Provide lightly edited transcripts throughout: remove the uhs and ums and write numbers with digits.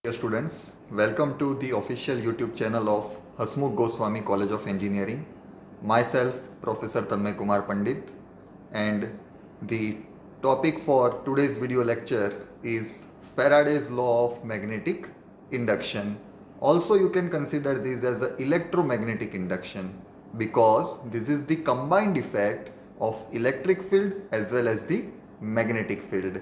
Dear students, welcome to the official YouTube channel of Hasmukh Goswami College of Engineering. Myself, Professor Tanmay Kumar Pandit, and the topic for today's video lecture is Faraday's law of magnetic induction. Also, you can consider this as an electromagnetic induction because this is the combined effect of electric field as well as the magnetic field.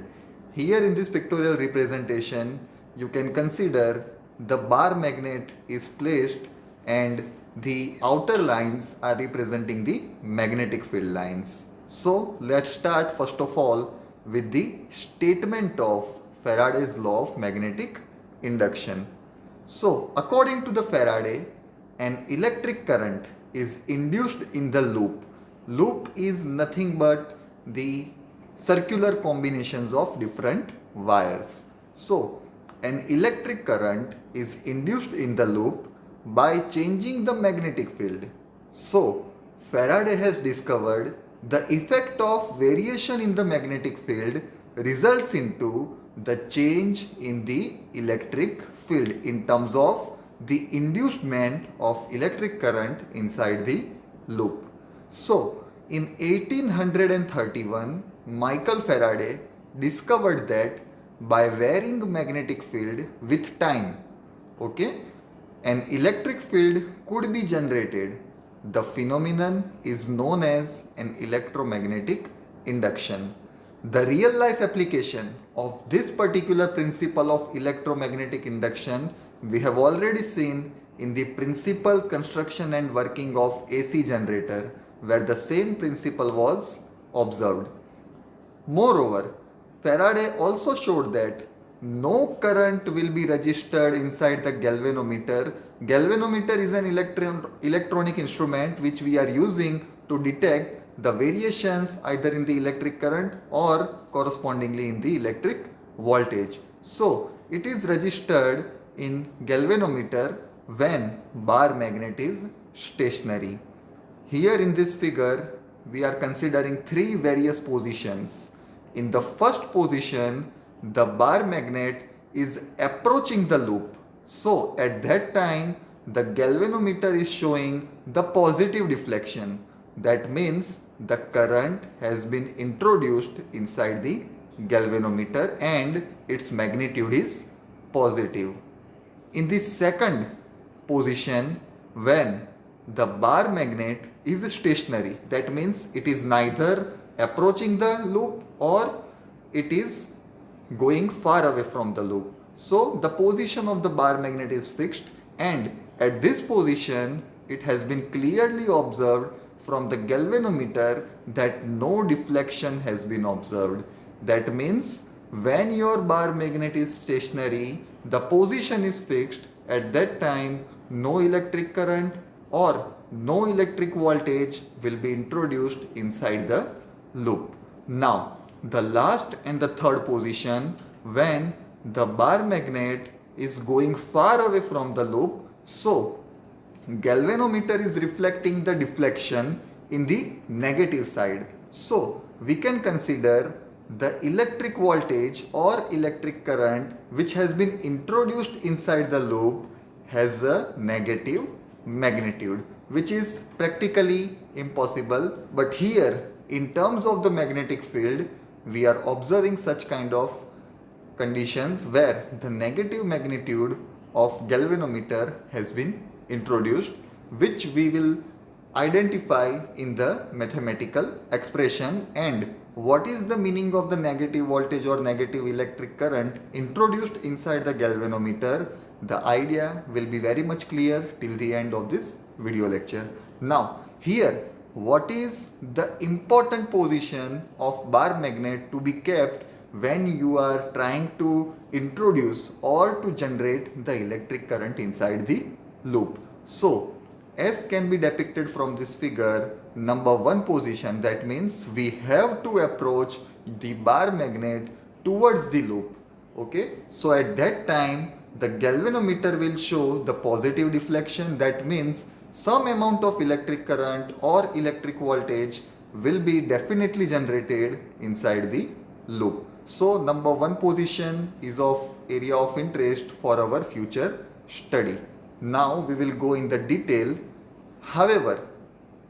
Here in this pictorial representation, you can consider the bar magnet is placed and the outer lines are representing the magnetic field lines. So let's start first of all with the statement of Faraday's law of magnetic induction. So according to the Faraday, an electric current is induced in the loop. Loop is nothing but the circular combinations of different wires. So an electric current is induced in the loop by changing the magnetic field. So Faraday has discovered the effect of variation in the magnetic field results into the change in the electric field in terms of the inducement of electric current inside the loop. So in 1831, Michael Faraday discovered that by varying magnetic field with time, okay, an electric field could be generated. The phenomenon is known as an electromagnetic induction. The real life application of this particular principle of electromagnetic induction we have already seen in the principal construction and working of AC generator, where the same principle was observed. Moreover, Faraday also showed that no current will be registered inside the galvanometer. Galvanometer is an electronic instrument which we are using to detect the variations either in the electric current or correspondingly in the electric voltage. So it is registered in galvanometer when bar magnet is stationary. Here in this figure we are considering three various positions. In the first position, the bar magnet is approaching the loop. So at that time, the galvanometer is showing the positive deflection. That means the current has been introduced inside the galvanometer and its magnitude is positive. In the second position, when the bar magnet is stationary, that means it is neither approaching the loop or it is going far away from the loop. So the position of the bar magnet is fixed, and at this position it has been clearly observed from the galvanometer that no deflection has been observed. That means when your bar magnet is stationary, the position is fixed. At that time, no electric current or no electric voltage will be introduced inside the loop. Now, the last and the third position, when the bar magnet is going far away from the loop, so galvanometer is reflecting the deflection in the negative side. So we can consider the electric voltage or electric current which has been introduced inside the loop has a negative magnitude, which is practically impossible. But here, in terms of the magnetic field, we are observing such kind of conditions where the negative magnitude of galvanometer has been introduced, which we will identify in the mathematical expression. And what is the meaning of the negative voltage or negative electric current introduced inside the galvanometer? The idea will be very much clear till the end of this video lecture. Now, here, what is the important position of bar magnet to be kept when you are trying to introduce or to generate the electric current inside the loop? So, as can be depicted from this figure, number one position, that means we have to approach the bar magnet towards the loop. Okay, so at that time the galvanometer will show the positive deflection. That means some amount of electric current or electric voltage will be definitely generated inside the loop. So number one position is of area of interest for our future study. Now we will go in the detail. However,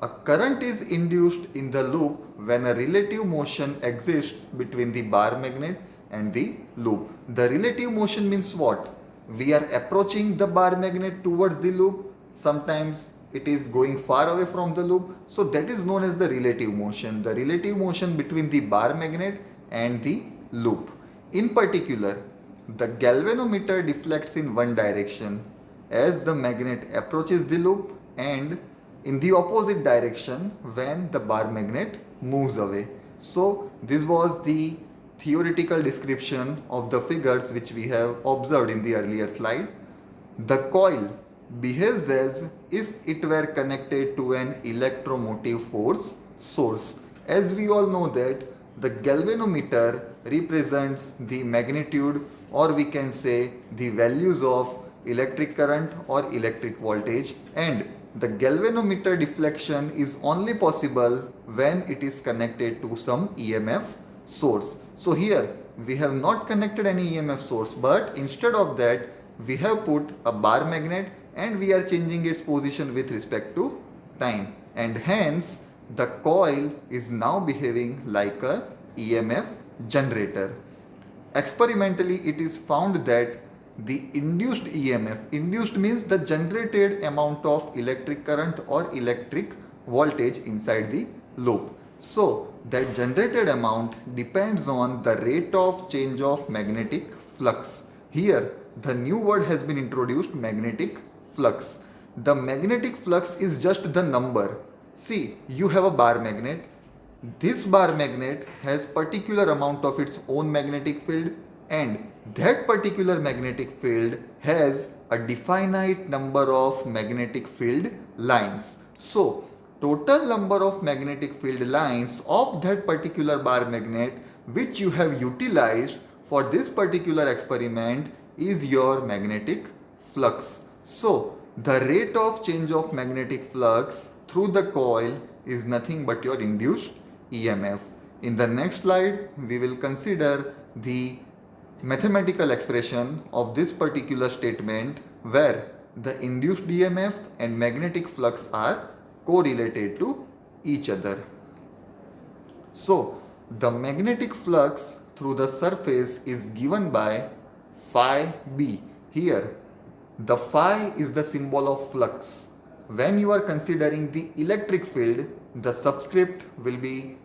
a current is induced in the loop when a relative motion exists between the bar magnet and the loop. The relative motion means what? We are approaching the bar magnet towards the loop. Sometimes it is going far away from the loop. So that is known as the relative motion. The relative motion between the bar magnet and the loop. In particular, the galvanometer deflects in one direction as the magnet approaches the loop and in the opposite direction when the bar magnet moves away. So this was the theoretical description of the figures which we have observed in the earlier slide. The coil behaves as if it were connected to an electromotive force source. As we all know that the galvanometer represents the magnitude, or we can say the values of electric current or electric voltage, and the galvanometer deflection is only possible when it is connected to some EMF source. So here we have not connected any EMF source, but instead of that we have put a bar magnet and we are changing its position with respect to time, and hence the coil is now behaving like a EMF generator. Experimentally, it is found that the induced EMF, induced means the generated amount of electric current or electric voltage inside the loop. So that generated amount depends on the rate of change of magnetic flux. Here the new word has been introduced, magnetic flux. The magnetic flux is just the number. See, you have a bar magnet. This bar magnet has particular amount of its own magnetic field, and that particular magnetic field has a definite number of magnetic field lines. So total number of magnetic field lines of that particular bar magnet which you have utilized for this particular experiment is your magnetic flux. So the rate of change of magnetic flux through the coil is nothing but your induced EMF. In the next slide, we will consider the mathematical expression of this particular statement where the induced EMF and magnetic flux are correlated to each other. So the magnetic flux through the surface is given by phi b. Here the phi is the symbol of flux. When you are considering the electric field, the subscript will be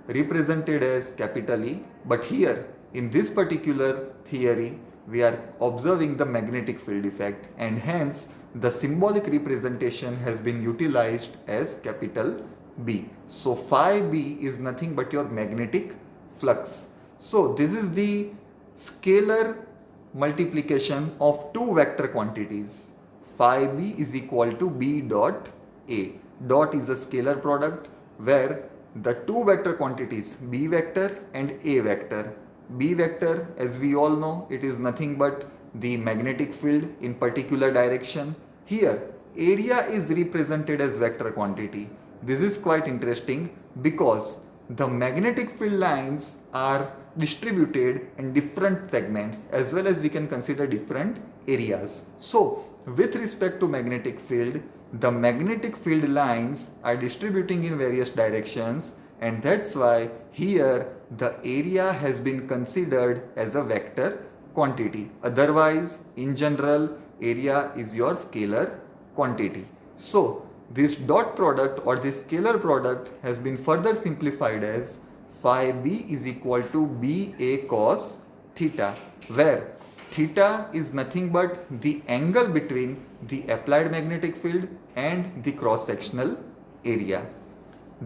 represented as capital E, but here in this particular theory we are observing the magnetic field effect, and hence the symbolic representation has been utilized as capital B. So phi b is nothing but your magnetic flux. So this is the scalar multiplication of two vector quantities. Phi b is equal to b dot a. Dot is a scalar product where the two vector quantities b vector and a vector. B vector, as we all know, it is nothing but the magnetic field in particular direction. Here area is represented as vector quantity. This is quite interesting because the magnetic field lines are distributed in different segments, as well as we can consider different areas. So with respect to magnetic field, the magnetic field lines are distributing in various directions, and that's why here the area has been considered as a vector quantity. Otherwise, in general, area is your scalar quantity. So this dot product or this scalar product has been further simplified as phi b is equal to b a cos theta, where theta is nothing but the angle between the applied magnetic field and the cross-sectional area.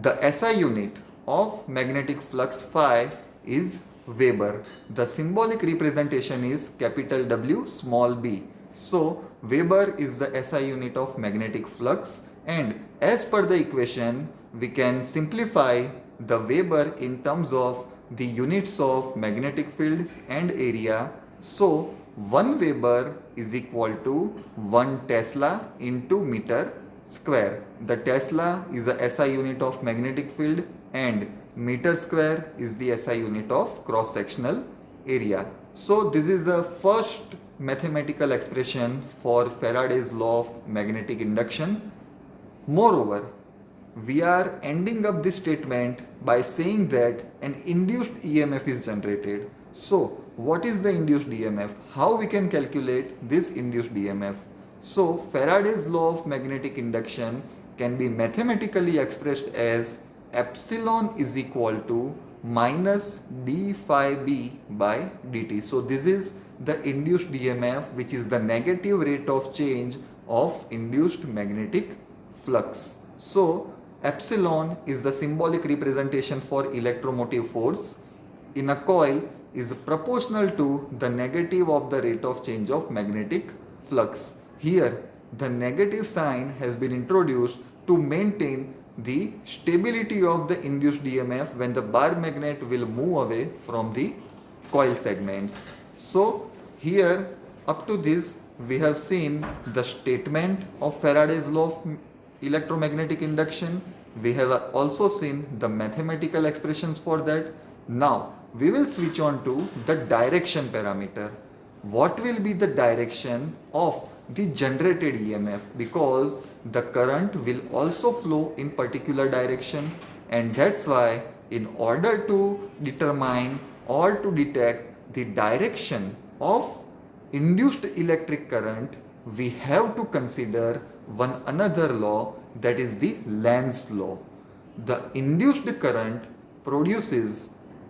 The SI unit of magnetic flux phi is Weber. The symbolic representation is capital W small b. So Weber is the SI unit of magnetic flux, and as per the equation we can simplify the Weber in terms of the units of magnetic field and area. So 1 Weber is equal to 1 Tesla into meter square. The Tesla is the SI unit of magnetic field and meter square is the SI unit of cross-sectional area. So this is the first mathematical expression for Faraday's law of magnetic induction. Moreover, we are ending up this statement by saying that an induced EMF is generated. So what is the induced EMF? How we can calculate this induced EMF? So Faraday's law of magnetic induction can be mathematically expressed as epsilon is equal to minus d phi b by dt. So this is the induced EMF, which is the negative rate of change of induced magnetic flux. So epsilon is the symbolic representation for electromotive force in a coil is proportional to the negative of the rate of change of magnetic flux. Here the negative sign has been introduced to maintain the stability of the induced EMF when the bar magnet will move away from the coil segments. So here up to this we have seen the statement of Faraday's law of electromagnetic induction. We have also seen the mathematical expressions for that. Now we will switch on to the direction parameter. What will be the direction of the generated EMF, because the current will also flow in particular direction, and that's why in order to determine or to detect the direction of induced electric current, we have to consider one another law, that is the Lenz's law. The induced current produces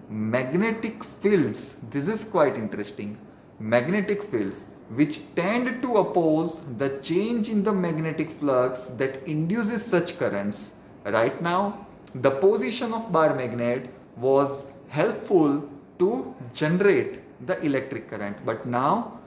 magnetic fields. This is quite interesting. Magnetic fields which tend to oppose the change in the magnetic flux that induces such currents. Right now, the position of bar magnet was helpful to generate the electric current, but now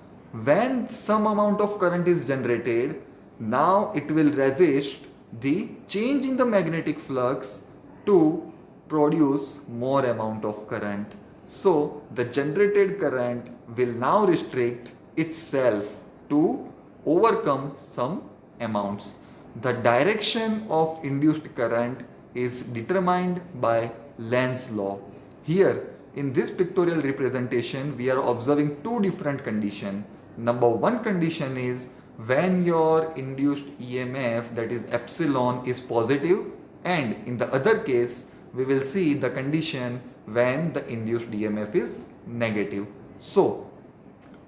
when some amount of current is generated, now it will resist the change in the magnetic flux to produce more amount of current. So the generated current will now restrict itself to overcome some amounts. The direction of induced current is determined by Lenz's law. Here in this pictorial representation we are observing two different conditions. Number one condition is when your induced EMF, that is epsilon, is positive, and in the other case we will see the condition when the induced EMF is negative. So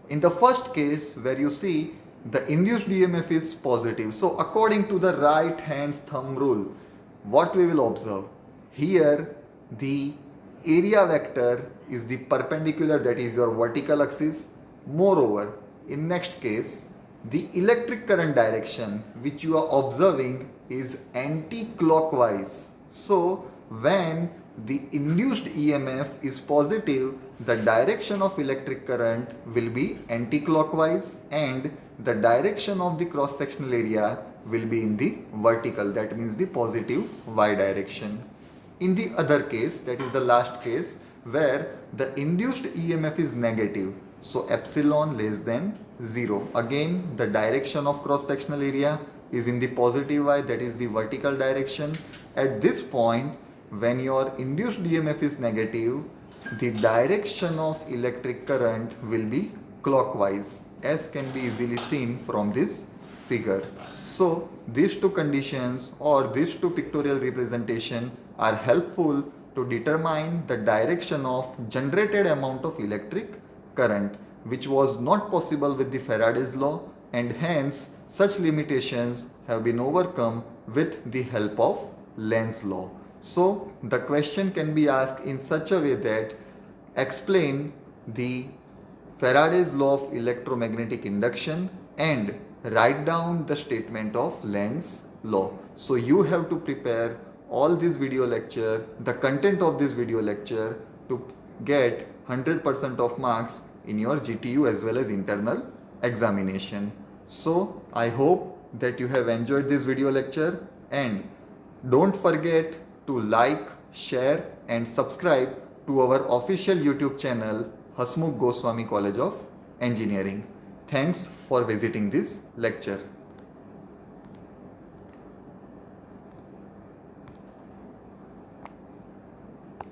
in the first case where you see the induced EMF is positive, so according to the right hand's thumb rule, what we will observe here, the area vector is the perpendicular, that is your vertical axis. Moreover, in next case, the electric current direction which you are observing is anti-clockwise. So when the induced EMF is positive, the direction of electric current will be anti-clockwise and the direction of the cross-sectional area will be in the vertical, that means the positive y direction. In the other case, that is the last case, where the induced EMF is negative, so epsilon less than 0. Again, the direction of cross-sectional area is in the positive y, that is the vertical direction. At this point, when your induced EMF is negative, the direction of electric current will be clockwise, as can be easily seen from this figure. So these two conditions or these two pictorial representation are helpful to determine the direction of generated amount of electric current, which was not possible with the Faraday's law, and hence such limitations have been overcome with the help of Lenz's law. So the question can be asked in such a way that explain the Faraday's law of electromagnetic induction and write down the statement of Lenz's law. So you have to prepare all this video lecture, the content of this video lecture, to get 100% of marks in your GTU as well as internal examination. So I hope that you have enjoyed this video lecture, and don't forget to like, share and subscribe to our official YouTube channel Hasmukh Goswami College of Engineering. Thanks for visiting this lecture.